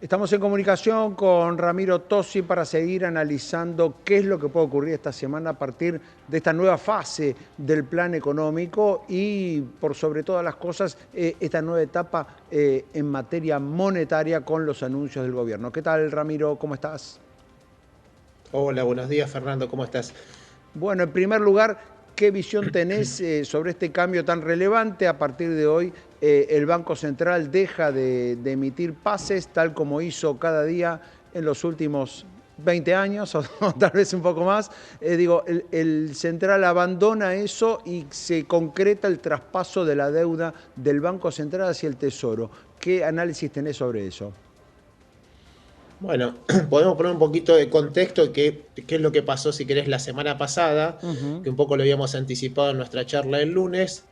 Estamos en comunicación con Ramiro Tosi para seguir analizando qué es lo que puede ocurrir esta semana a partir de esta nueva fase del plan económico y, por sobre todas las cosas, esta nueva etapa en materia monetaria con los anuncios del gobierno. ¿Qué tal, Ramiro? ¿Cómo estás? Hola, buenos días Fernando, ¿cómo estás? Bueno, en primer lugar, ¿qué visión tenés sobre este cambio tan relevante? A partir de hoy, el Banco Central deja de emitir pases, tal como hizo cada día en los últimos 20 años, o tal vez un poco más. El Central abandona eso y se concreta el traspaso de la deuda del Banco Central hacia el Tesoro. ¿Qué análisis tenés sobre eso? Bueno, podemos poner un poquito de contexto de qué es lo que pasó, si querés, la semana pasada, Ujú. que un poco lo habíamos anticipado en nuestra charla del lunes.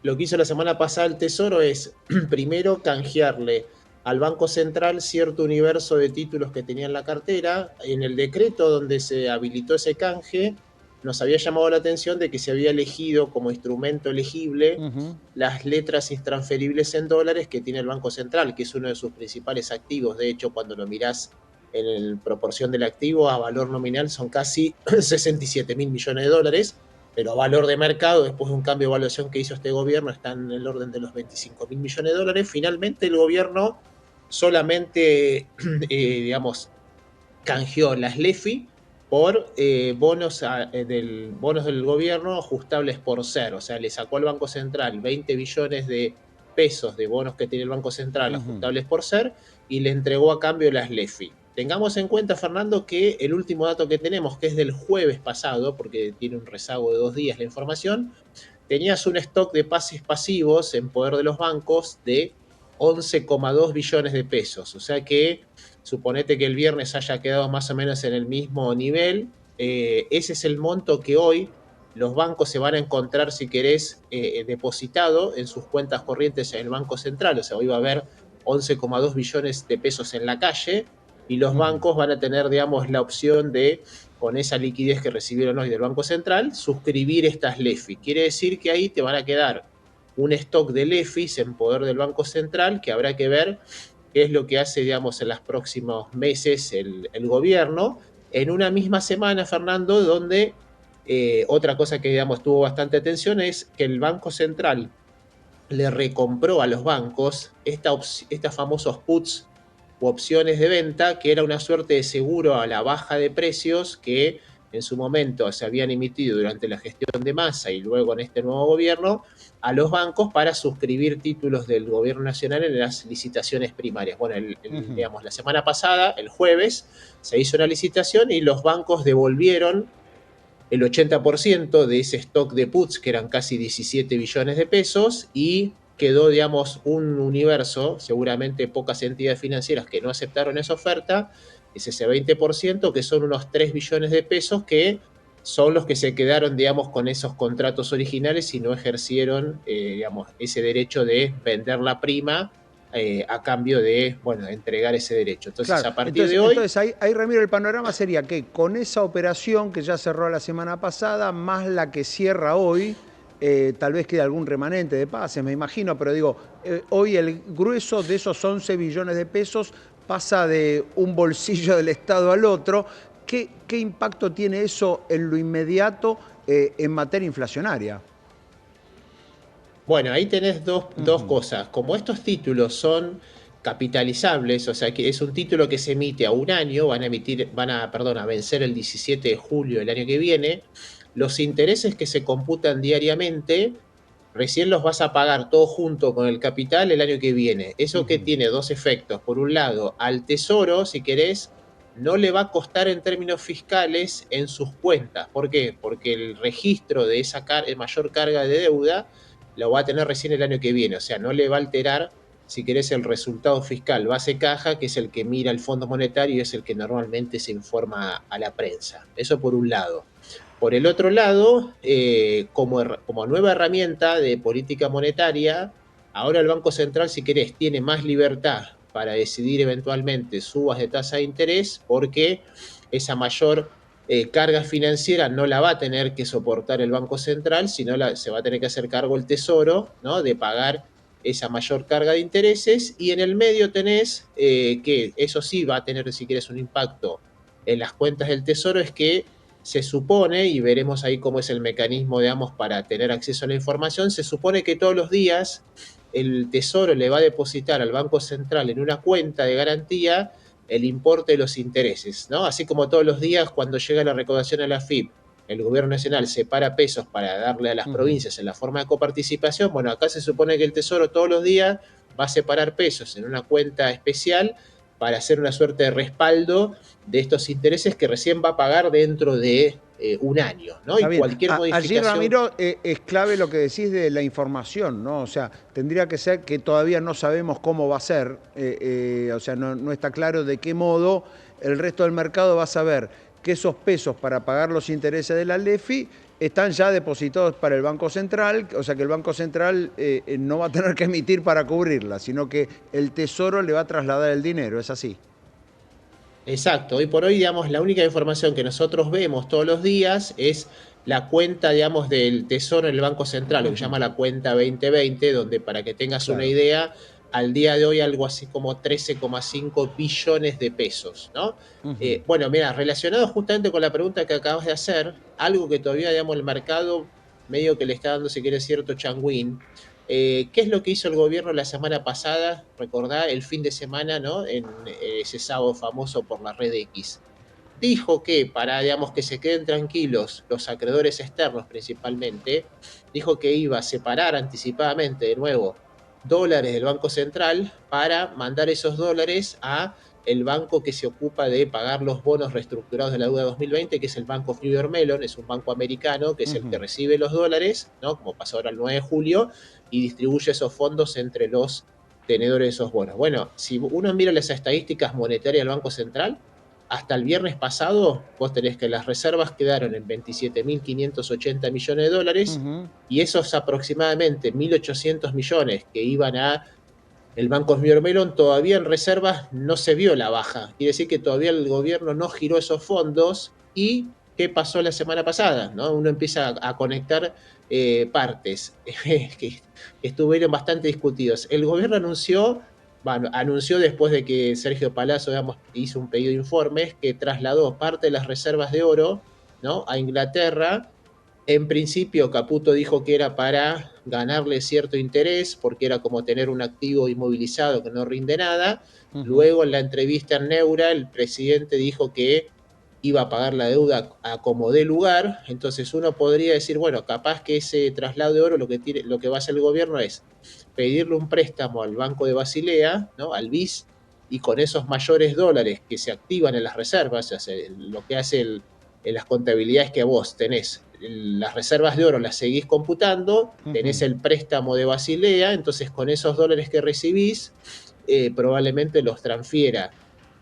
Lo que hizo la semana pasada el Tesoro es, primero, canjearle al Banco Central cierto universo de títulos que tenía en la cartera. En el decreto donde se habilitó ese canje, nos había llamado la atención de que se había elegido como instrumento elegible Ujú. las letras intransferibles en dólares que tiene el Banco Central, que es uno de sus principales activos. De hecho, cuando lo mirás en proporción del activo a valor nominal, son casi 67 mil millones de dólares, pero a valor de mercado, después de un cambio de evaluación que hizo este gobierno, están en el orden de los 25 mil millones de dólares. Finalmente, el gobierno solamente, digamos, canjeó las LEFI por bonos del gobierno ajustables por ser. O sea, le sacó al Banco Central 20 billones de pesos de bonos que tiene el Banco Central Ujú. ajustables por ser y le entregó a cambio las LEFI. Tengamos en cuenta, Fernando, que el último dato que tenemos, que es del jueves pasado, porque tiene un rezago de 2 días la información, tenías un stock de pases pasivos en poder de los bancos de 11,2 billones de pesos. O sea que suponete que el viernes haya quedado más o menos en el mismo nivel. Ese es el monto que hoy los bancos se van a encontrar, si querés, depositado en sus cuentas corrientes en el Banco Central. O sea, hoy va a haber 11,2 billones de pesos en la calle y los Ujú. bancos van a tener, digamos, la opción de, con esa liquidez que recibieron hoy del Banco Central, suscribir estas LEFI. Quiere decir que ahí te van a quedar un stock de LEFIs en poder del Banco Central que habrá que ver qué es lo que hace, digamos, en los próximos meses el gobierno. En una misma semana, Fernando, donde otra cosa que, digamos, tuvo bastante atención es que el Banco Central le recompró a los bancos estas famosos puts u opciones de venta, que era una suerte de seguro a la baja de precios que en su momento se habían emitido durante la gestión de Massa y luego en este nuevo gobierno a los bancos para suscribir títulos del gobierno nacional en las licitaciones primarias. Bueno, Ujú. digamos, la semana pasada, el jueves, se hizo una licitación y los bancos devolvieron el 80% de ese stock de puts, que eran casi 17 billones de pesos, y quedó, digamos, un universo, seguramente pocas entidades financieras que no aceptaron esa oferta, es ese 20%, que son unos 3 billones de pesos que son los que se quedaron, digamos, con esos contratos originales y no ejercieron, digamos, ese derecho de vender la prima a cambio de, bueno, entregar ese derecho. Entonces, Claro, a partir entonces, de hoy, entonces ahí, Ramiro, el panorama sería que con esa operación que ya cerró la semana pasada, más la que cierra hoy, tal vez quede algún remanente de pases, me imagino, pero digo, hoy el grueso de esos 11 billones de pesos pasa de un bolsillo del Estado al otro. ¿Qué impacto tiene eso en lo inmediato en materia inflacionaria? bueno, ahí tenés dos Ujú. cosas. Como estos títulos son capitalizables, o sea que es un título que se emite a un año, perdón, a vencer el 17 de julio del año que viene, los intereses que se computan diariamente, recién los vas a pagar todo junto con el capital el año que viene. Eso que Ujú. tiene dos efectos. Por un lado, al tesoro, si querés, no le va a costar en términos fiscales en sus cuentas. ¿Por qué? Porque el registro de esa mayor carga de deuda lo va a tener recién el año que viene, o sea, no le va a alterar, si querés, el resultado fiscal base caja, que es el que mira el Fondo Monetario y es el que normalmente se informa a la prensa. Eso por un lado. Por el otro lado, como nueva herramienta de política monetaria, ahora el Banco Central, si querés, tiene más libertad para decidir eventualmente subas de tasa de interés porque esa mayor carga financiera no la va a tener que soportar el Banco Central, sino se va a tener que hacer cargo el Tesoro, ¿no? De pagar esa mayor carga de intereses, y en el medio tenés que eso sí va a tener, si quieres, un impacto en las cuentas del Tesoro, es que se supone, y veremos ahí cómo es el mecanismo, digamos, para tener acceso a la información, se supone que todos los días el Tesoro le va a depositar al Banco Central en una cuenta de garantía el importe de los intereses, ¿no? Así como todos los días cuando llega la recaudación a la FIP, el gobierno nacional separa pesos para darle a las provincias en la forma de coparticipación, bueno, acá se supone que el Tesoro todos los días va a separar pesos en una cuenta especial para hacer una suerte de respaldo de estos intereses que recién va a pagar dentro de un año, ¿no? Está Y bien. cualquier Allí, modificación. Ramiro, es clave lo que decís de la información, ¿no? O sea, tendría que ser que todavía no sabemos cómo va a ser, o sea, no está claro de qué modo el resto del mercado va a saber que esos pesos para pagar los intereses de la LEFI están ya depositados para el Banco Central, o sea que el Banco Central no va a tener que emitir para cubrirla, sino que el Tesoro le va a trasladar el dinero, ¿es así? Exacto, hoy por hoy, digamos, la única información que nosotros vemos todos los días es la cuenta, digamos, del Tesoro en el Banco Central, lo que se llama la cuenta 2020, donde, para que tengas una Claro. idea, al día de hoy algo así como 13,5 billones de pesos, ¿no? Bueno, mira, relacionado justamente con la pregunta que acabas de hacer, algo que todavía, digamos, el mercado medio que le está dando, si quiere, cierto changüín. ¿Qué es lo que hizo el gobierno la semana pasada? Recordá el fin de semana, ¿no? En ese sábado famoso por la red X. Dijo que para, digamos, que se queden tranquilos los acreedores externos principalmente, dijo que iba a separar anticipadamente de nuevo dólares del Banco Central para mandar esos dólares a el banco que se ocupa de pagar los bonos reestructurados de la deuda 2020, que es el banco Fibber Mellon, es un banco americano que es el que recibe los dólares, ¿no? Como pasó ahora el 9 de julio, y distribuye esos fondos entre los tenedores de esos bonos. Bueno, si uno mira las estadísticas monetarias del Banco Central, hasta el viernes pasado vos tenés que las reservas quedaron en 27.580 millones de dólares, y esos aproximadamente 1.800 millones que iban a el Banco Melon, todavía en reservas no se vio la baja. Quiere decir que todavía el gobierno no giró esos fondos. ¿Y qué pasó la semana pasada? ¿No? Uno empieza a conectar partes que estuvieron bastante discutidos. El gobierno anunció después de que Sergio Palazzo, digamos, hizo un pedido de informes, que trasladó parte de las reservas de oro, ¿no?, a Inglaterra. En principio, Caputo dijo que era para ganarle cierto interés, porque era como tener un activo inmovilizado que no rinde nada. Luego, en la entrevista en Neura, el presidente dijo que iba a pagar la deuda a como dé lugar. Entonces uno podría decir, bueno, capaz que ese traslado de oro lo que va a hacer el gobierno es pedirle un préstamo al Banco de Basilea, ¿no?, al BIS, y con esos mayores dólares que se activan en las reservas, o sea, lo que hace en las contabilidades, que vos tenés las reservas de oro, las seguís computando, tenés el préstamo de Basilea, entonces con esos dólares que recibís, probablemente los transfiera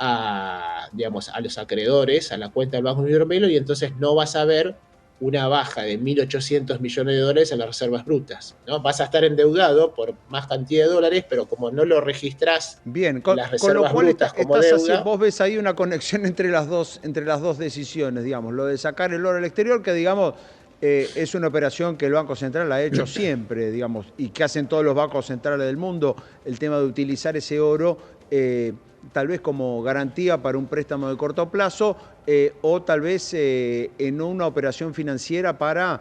a, digamos, a los acreedores, a la cuenta del Banco Ibermelo, y entonces no vas a ver una baja de 1.800 millones de dólares en las reservas brutas, ¿no? Vas a estar endeudado por más cantidad de dólares, pero como no lo registrás Bien, en las con lo reservas cual brutas como estás así, deuda. vos ves ahí una conexión entre las dos decisiones, digamos, lo de sacar el oro al exterior, que digamos es una operación que el Banco Central ha hecho siempre, digamos, y que hacen todos los bancos centrales del mundo, el tema de utilizar ese oro tal vez como garantía para un préstamo de corto plazo o tal vez en una operación financiera para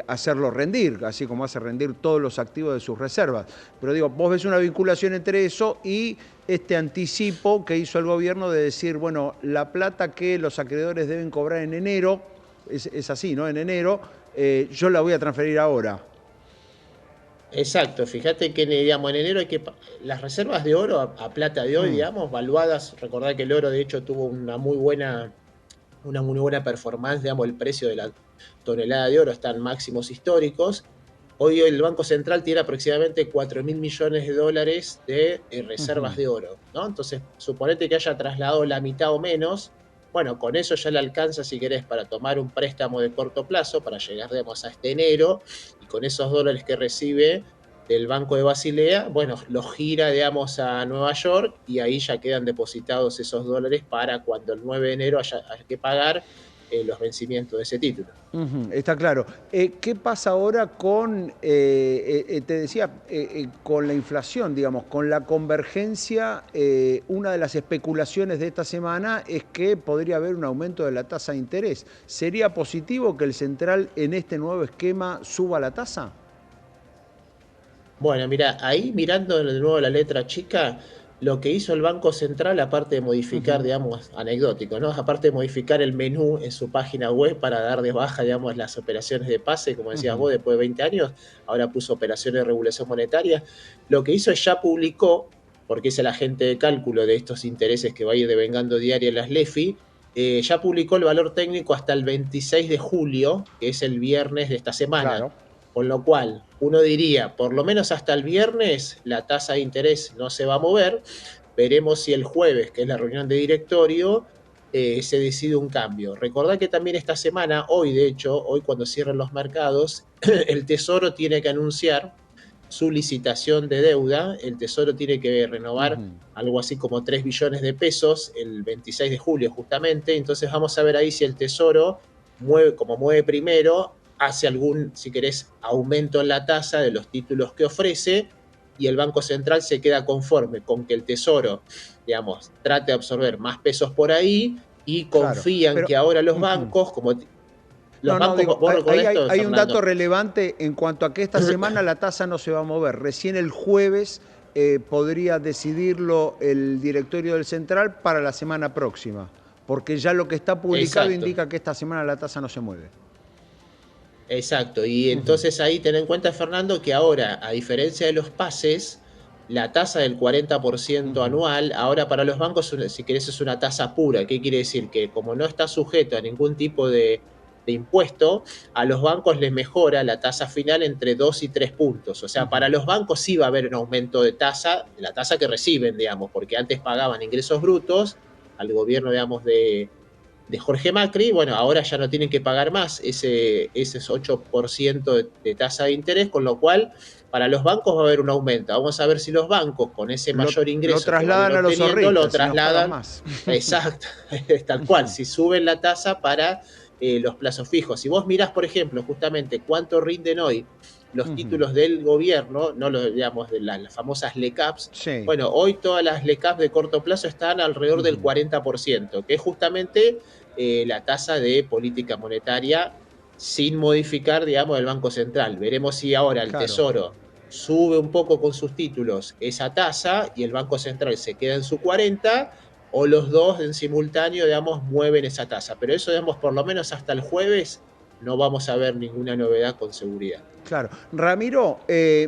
hacerlo rendir, así como hace rendir todos los activos de sus reservas. Pero digo, vos ves una vinculación entre eso y este anticipo que hizo el gobierno de decir, bueno, la plata que los acreedores deben cobrar en enero, es así, ¿no? En enero, yo la voy a transferir ahora. Exacto, fíjate que, digamos, en enero las reservas de oro a plata de hoy, Mm, digamos, valuadas, recordad que el oro de hecho tuvo una muy buena performance, digamos, el precio de la tonelada de oro está en máximos históricos. Hoy el Banco Central tiene aproximadamente 4.000 millones de dólares de reservas de oro, ¿no? Entonces, suponete que haya trasladado la mitad o menos. Bueno, con eso ya le alcanza, si querés, para tomar un préstamo de corto plazo, para llegar, digamos, a este enero, y con esos dólares que recibe del Banco de Basilea, bueno, los gira, digamos, a Nueva York, y ahí ya quedan depositados esos dólares para cuando el 9 de enero haya que pagar. los vencimientos de ese título. Está claro. ¿Qué pasa ahora con, te decía, con la inflación, digamos, con la convergencia? Una de las especulaciones de esta semana es que podría haber un aumento de la tasa de interés. ¿Sería positivo que el central en este nuevo esquema suba la tasa? Bueno, mira, ahí mirando de nuevo la letra chica, lo que hizo el Banco Central, aparte de modificar, Ujú, digamos, anecdótico, ¿no? Aparte de modificar el menú en su página web para dar de baja, digamos, las operaciones de pase, como decías ujú. vos, después de 20 años, ahora puso operaciones de regulación monetaria. Lo que hizo es ya publicó, porque es el agente de cálculo de estos intereses que va a ir devengando diario las LEFI, ya publicó el valor técnico hasta el 26 de julio, que es el viernes de esta semana. Claro. Con lo cual, uno diría, por lo menos hasta el viernes la tasa de interés no se va a mover. Veremos si el jueves, que es la reunión de directorio, se decide un cambio. Recordad que también esta semana, hoy de hecho, hoy cuando cierren los mercados, el Tesoro tiene que anunciar su licitación de deuda. El Tesoro tiene que renovar Ujú. algo así como 3 billones de pesos el 26 de julio justamente. Entonces vamos a ver ahí si el Tesoro mueve, como mueve primero, hace algún, si querés, aumento en la tasa de los títulos que ofrece, y el Banco Central se queda conforme con que el Tesoro, digamos, trate de absorber más pesos por ahí, y Claro. confían Pero, que ahora los ujú. bancos, como los No, no, bancos, digo, vos recordás ahí hay, esto, hay un dato Fernando. relevante en cuanto a que esta semana la tasa no se va a mover. Recién el jueves podría decidirlo el directorio del Central para la semana próxima, porque ya lo que está publicado Exacto. indica que esta semana la tasa no se mueve. Exacto, y Ujú, entonces ahí ten en cuenta, Fernando, que ahora, a diferencia de los pases, la tasa del 40% ujú. anual, ahora para los bancos, si querés, es una tasa pura. ¿Qué quiere decir? Que como no está sujeto a ningún tipo de impuesto, a los bancos les mejora la tasa final entre 2 y 3 puntos. O sea, Ujú. para los bancos sí va a haber un aumento de tasa, la tasa que reciben, digamos, porque antes pagaban ingresos brutos al gobierno, digamos, de Jorge Macri. Bueno, ahora ya no tienen que pagar más ese 8% de tasa de interés, con lo cual para los bancos va a haber un aumento. Vamos a ver si los bancos con ese mayor Lo ingreso que van a ir trasladan a los obteniendo lo zorristas y nos pagan trasladan, más. exacto, tal cual, si suben la tasa para los plazos fijos. Si vos mirás, por ejemplo, justamente cuánto rinden hoy los Ujú. títulos del gobierno, no lo digamos de las famosas LECAPs, Sí. bueno, hoy todas las LECAPs de corto plazo están alrededor del Ujú. 40%, que es justamente la tasa de política monetaria sin modificar, digamos, el Banco Central. Veremos si ahora el Claro. Tesoro sube un poco con sus títulos esa tasa y el Banco Central se queda en su 40, o los dos en simultáneo, digamos, mueven esa tasa. Pero eso, digamos, por lo menos hasta el jueves no vamos a ver ninguna novedad con seguridad. Claro. Ramiro,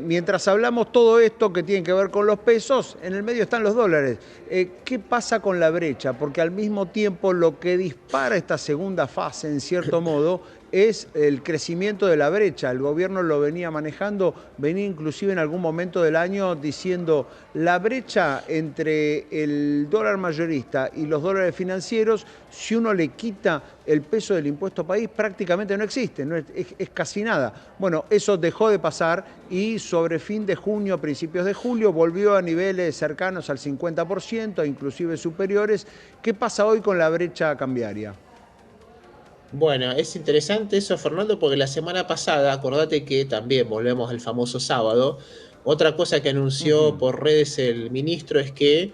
mientras hablamos todo esto que tiene que ver con los pesos, en el medio están los dólares. ¿Qué pasa con la brecha? Porque al mismo tiempo lo que dispara esta segunda fase, en cierto modo, es el crecimiento de la brecha. El gobierno lo venía manejando, venía inclusive en algún momento del año diciendo la brecha entre el dólar mayorista y los dólares financieros, si uno le quita el peso del impuesto país, prácticamente no existe, no es casi nada. Bueno, eso dejó de pasar y sobre fin de junio, principios de julio, volvió a niveles cercanos al 50%, inclusive superiores. ¿Qué pasa hoy con la brecha cambiaria? Bueno, es interesante eso, Fernando, porque la semana pasada, acordate que también volvemos al famoso sábado, otra cosa que anunció Ujú, por redes el ministro es que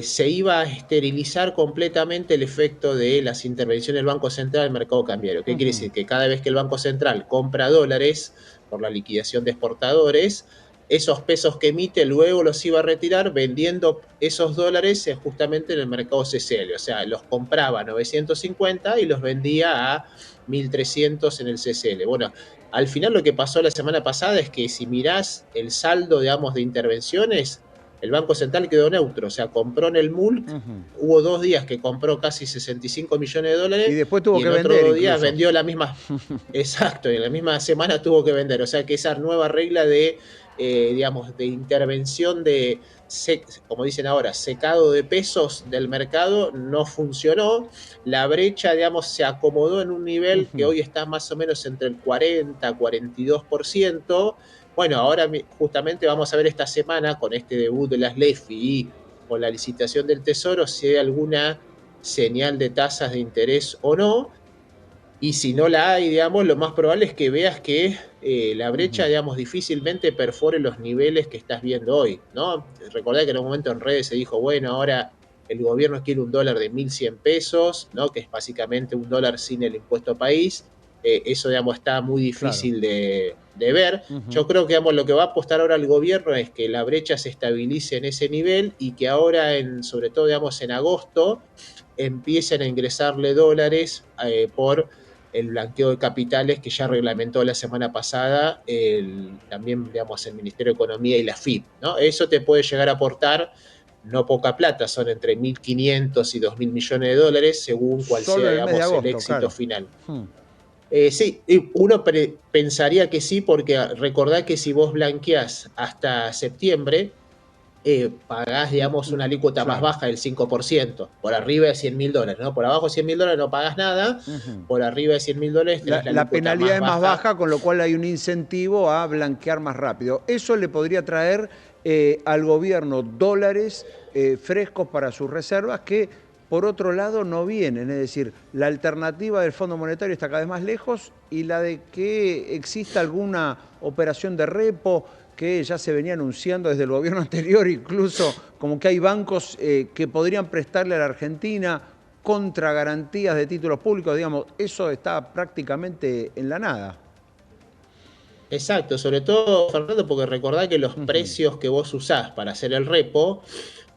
se iba a esterilizar completamente el efecto de las intervenciones del Banco Central en el mercado cambiario. ¿Qué quiere ujú. decir? Que cada vez que el Banco Central compra dólares por la liquidación de exportadores, esos pesos que emite luego los iba a retirar vendiendo esos dólares justamente en el mercado CCL. O sea, los compraba a 950 y los vendía a 1300 en el CCL. Bueno, al final lo que pasó la semana pasada es que si mirás el saldo, digamos, de intervenciones, el Banco Central quedó neutro, o sea, compró en el MULC, Ujú. hubo 2 días que compró casi 65 millones de Y dólares, después tuvo y que en otros vender 2 días incluso. vendió la misma, exacto, y en la misma semana tuvo que vender, o sea que esa nueva regla de, digamos, de intervención de, como dicen ahora, secado de pesos del mercado no funcionó. La brecha, digamos, se acomodó en un nivel que Ujú. hoy está más o menos entre el 40-42%. Bueno, ahora justamente vamos a ver esta semana con este debut de las LEFI y con la licitación del Tesoro si hay alguna señal de tasas de interés o no. Y si no la hay, digamos, lo más probable es que veas que la brecha, digamos, difícilmente perfore los niveles que estás viendo hoy, ¿no? Recordá que en un momento en redes se dijo, bueno, ahora el gobierno quiere un dólar de 1.100 pesos, ¿no? Que es básicamente un dólar sin el impuesto país. Eso, digamos, está muy Claro. difícil de ver. Ujú. Yo creo que, digamos, lo que va a apostar ahora el gobierno es que la brecha se estabilice en ese nivel y que ahora, sobre todo, digamos, en agosto, empiecen a ingresarle dólares por el blanqueo de capitales que ya reglamentó la semana pasada también, digamos, el Ministerio de Economía y la FIP, ¿no? Eso te puede llegar a aportar no poca plata, son entre 1.500 y 2.000 millones de dólares, según cuál Solo sea, en el mes de digamos, el agosto, éxito claro. final. Hmm. Sí, uno pensaría que sí, porque recordá que si vos blanqueás hasta septiembre, pagás, digamos, una alícuota más Claro. baja del 5%, por arriba de 100.000 dólares, ¿no? Por abajo de 100.000 dólares no pagás nada, Ujú. por arriba de 100.000 dólares tenés la La alícuota penalidad más es más baja. baja, con lo cual hay un incentivo a blanquear más rápido. Eso le podría traer al gobierno dólares frescos para sus reservas que, por otro lado, no vienen. Es decir, la alternativa del Fondo Monetario está cada vez más lejos y la de que exista alguna operación de repo que ya se venía anunciando desde el gobierno anterior, incluso como que hay bancos que podrían prestarle a la Argentina contra garantías de títulos públicos, digamos, eso está prácticamente en la nada. Exacto, sobre todo, Fernando, porque recordá que los Ujú. precios que vos usás para hacer el repo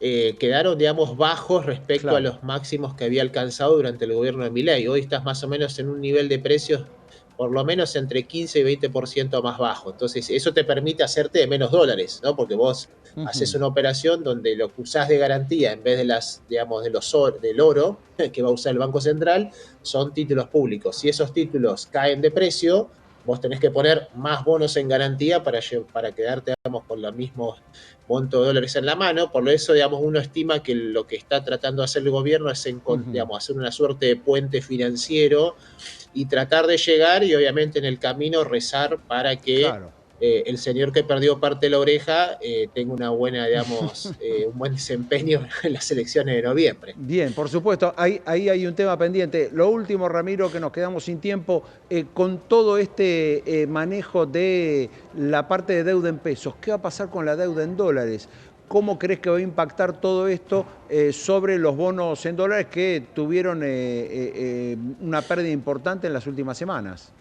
quedaron, digamos, bajos respecto a Claro. los máximos que había alcanzado durante el gobierno de Milei. Hoy estás más o menos en un nivel de precios por lo menos entre 15 y 20% más bajo. Entonces, eso te permite hacerte de menos dólares, ¿no? Porque vos haces Ujú. una operación donde lo que usás de garantía en vez de las, digamos, del oro que va a usar el Banco Central, son títulos públicos. Si esos títulos caen de precio, vos tenés que poner más bonos en garantía para quedarte, digamos, con los mismos monto de dólares en la mano. Por eso, digamos, uno estima que lo que está tratando de hacer el gobierno es, Ujú. digamos, hacer una suerte de puente financiero y tratar de llegar y obviamente en el camino rezar para que Claro. el señor que perdió parte de la oreja tenga una buena, digamos, un buen desempeño en las elecciones de noviembre. Bien, por supuesto, ahí hay un tema pendiente. Lo último, Ramiro, que nos quedamos sin tiempo, con todo este manejo de la parte de deuda en pesos, ¿qué va a pasar con la deuda en dólares? ¿Cómo crees que va a impactar todo esto sobre los bonos en dólares que tuvieron una pérdida importante en las últimas semanas?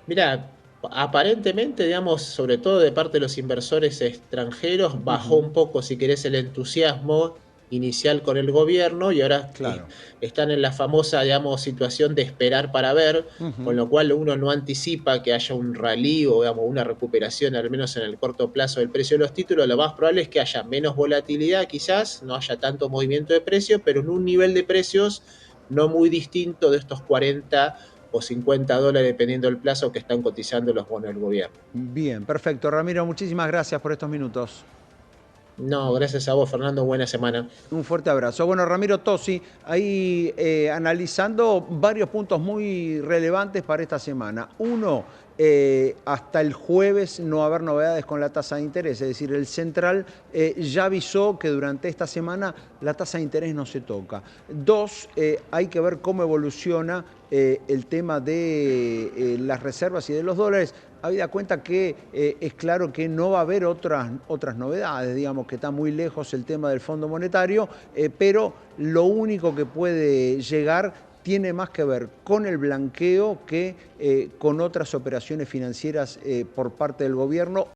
Mira, aparentemente, digamos, sobre todo de parte de los inversores extranjeros, bajó Ujú. un poco, si querés, el entusiasmo inicial con el gobierno y ahora Claro. están en la famosa, digamos, situación de esperar para ver, con Ujú. lo cual uno no anticipa que haya un rally o, digamos, una recuperación, al menos en el corto plazo, del precio de los títulos. Lo más probable es que haya menos volatilidad, quizás, no haya tanto movimiento de precios, pero en un nivel de precios no muy distinto de estos 40 o 50 dólares, dependiendo del plazo que están cotizando los bonos del gobierno. Bien, perfecto. Ramiro, muchísimas gracias por estos minutos. No, gracias a vos, Fernando. Buena semana. Un fuerte abrazo. Bueno, Ramiro Tosi, ahí analizando varios puntos muy relevantes para esta semana. Uno, hasta el jueves no va a haber novedades con la tasa de interés, es decir, el central ya avisó que durante esta semana la tasa de interés no se toca. Dos, hay que ver cómo evoluciona el tema de las reservas y de los dólares. Habida cuenta que es claro que no va a haber otras novedades, digamos que está muy lejos el tema del Fondo Monetario, pero lo único que puede llegar tiene más que ver con el blanqueo que con otras operaciones financieras por parte del gobierno